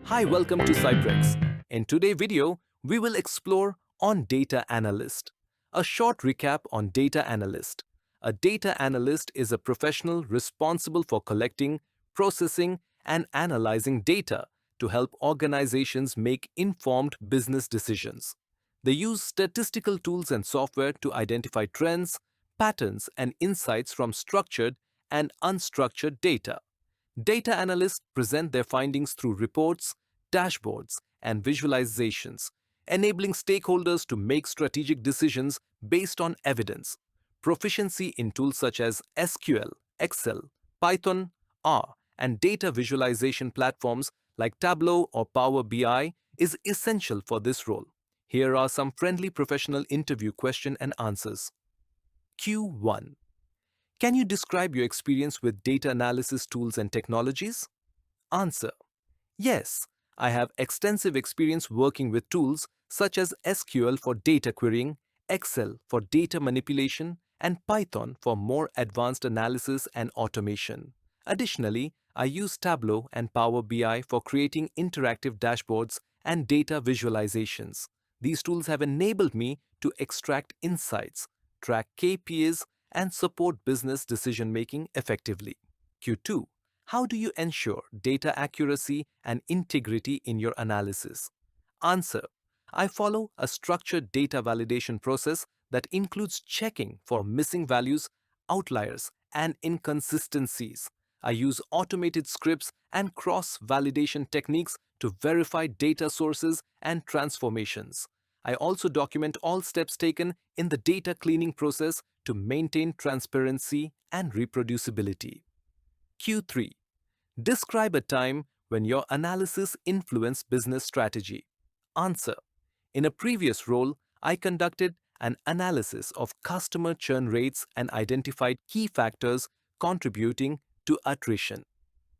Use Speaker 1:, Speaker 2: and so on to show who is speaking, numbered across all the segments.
Speaker 1: Hi, welcome to Sciprex. In today's video, we will explore on Data Analyst. A short recap on Data Analyst. A data analyst is a professional responsible for collecting, processing, and analyzing data to help organizations make informed business decisions. They use statistical tools and software to identify trends, patterns, and insights from structured and unstructured data. Data analysts present their findings through reports, dashboards, and visualizations, enabling stakeholders to make strategic decisions based on evidence. Proficiency in tools such as SQL, Excel, Python, R, and data visualization platforms like Tableau or Power BI is essential for this role. Here are some friendly professional interview question and answers. Q1. Can you describe your experience with data analysis tools and technologies? Answer. Yes, I have extensive experience working with tools such as SQL for data querying, Excel for data manipulation, and Python for more advanced analysis and automation. Additionally, I use Tableau and Power BI for creating interactive dashboards and data visualizations. These tools have enabled me to extract insights, track KPIs, and support business decision-making effectively. Q2. How do you ensure data accuracy and integrity in your analysis? Answer. I follow a structured data validation process that includes checking for missing values, outliers, and inconsistencies. I use automated scripts and cross-validation techniques to verify data sources and transformations. I also document all steps taken in the data cleaning process to maintain transparency and reproducibility. Q3. Describe a time when your analysis influenced business strategy. Answer. In a previous role, I conducted an analysis of customer churn rates and identified key factors contributing to attrition.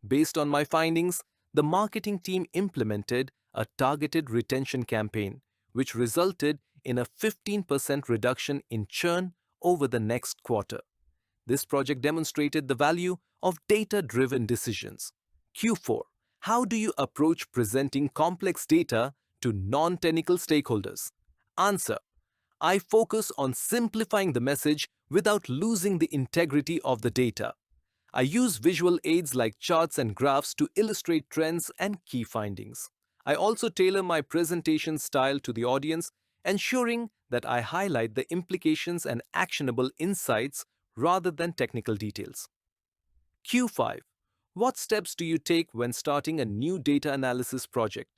Speaker 1: Based on my findings, the marketing team implemented a targeted retention campaign, which resulted in a 15% reduction in churn over the next quarter. This project demonstrated the value of data-driven decisions. Q4. How do you approach presenting complex data to non-technical stakeholders? Answer. I focus on simplifying the message without losing the integrity of the data. I use visual aids like charts and graphs to illustrate trends and key findings. I also tailor my presentation style to the audience, ensuring that I highlight the implications and actionable insights rather than technical details. Q5. What steps do you take when starting a new data analysis project?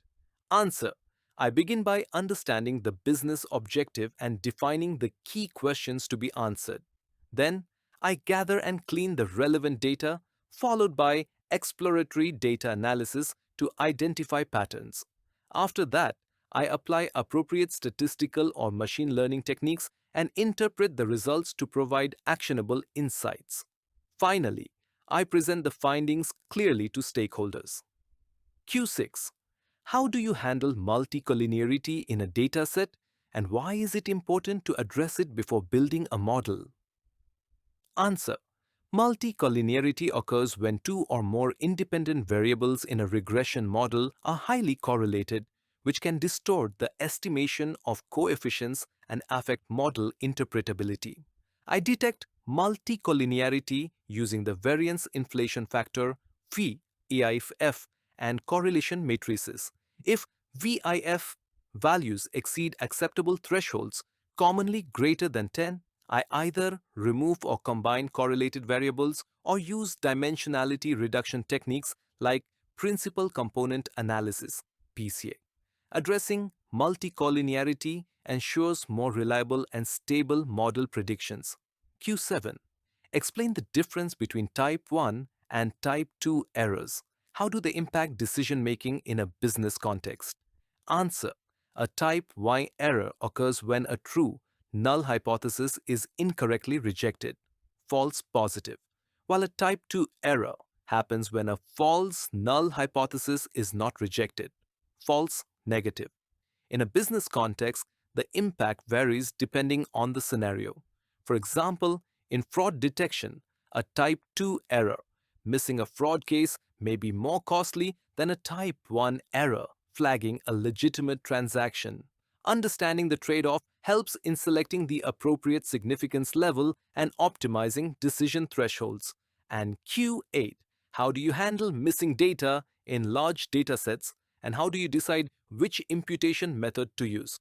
Speaker 1: Answer. I begin by understanding the business objective and defining the key questions to be answered. Then, I gather and clean the relevant data, followed by exploratory data analysis to identify patterns. After that, I apply appropriate statistical or machine learning techniques and interpret the results to provide actionable insights. Finally, I present the findings clearly to stakeholders. Q6. How do you handle multicollinearity in a dataset, and why is it important to address it before building a model? Answer. Multicollinearity occurs when two or more independent variables in a regression model are highly correlated, which can distort the estimation of coefficients and affect model interpretability. I detect multicollinearity using the variance inflation factor, VIF, and correlation matrices. If VIF values exceed acceptable thresholds, commonly greater than 10, I either remove or combine correlated variables or use dimensionality reduction techniques like principal component analysis, PCA. Addressing multicollinearity ensures more reliable and stable model predictions. Q7. Explain the difference between type 1 and type 2 errors. How do they impact decision-making in a business context? Answer. A type Y error occurs when a true, null hypothesis is incorrectly rejected, false positive, while a type 2 error happens when a false null hypothesis is not rejected, false negative. In a business context, the impact varies depending on the scenario. For example, in fraud detection, a type 2 error, missing a fraud case, may be more costly than a type 1 error, flagging a legitimate transaction. Understanding the trade-off helps in selecting the appropriate significance level and optimizing decision thresholds. And Q8. How do you handle missing data in large datasets, and how do you decide which imputation method to use?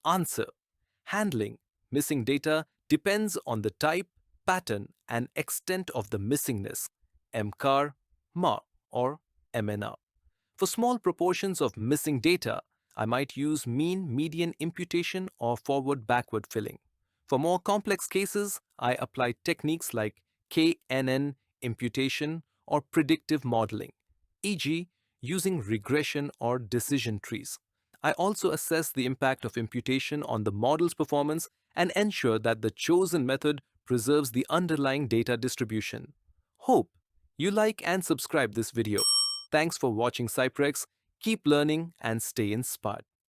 Speaker 1: Answer. Handling missing data depends on the type, pattern, and extent of the missingness, MCAR, MAR, or MNR. For small proportions of missing data, I might use mean median imputation or forward-backward filling. For more complex cases, I apply techniques like KNN imputation or predictive modeling, e.g., using regression or decision trees. I also assess the impact of imputation on the model's performance and ensure that the chosen method preserves the underlying data distribution. Hope you like and subscribe this video. Thanks for watching Sciprex. Keep learning and stay inspired.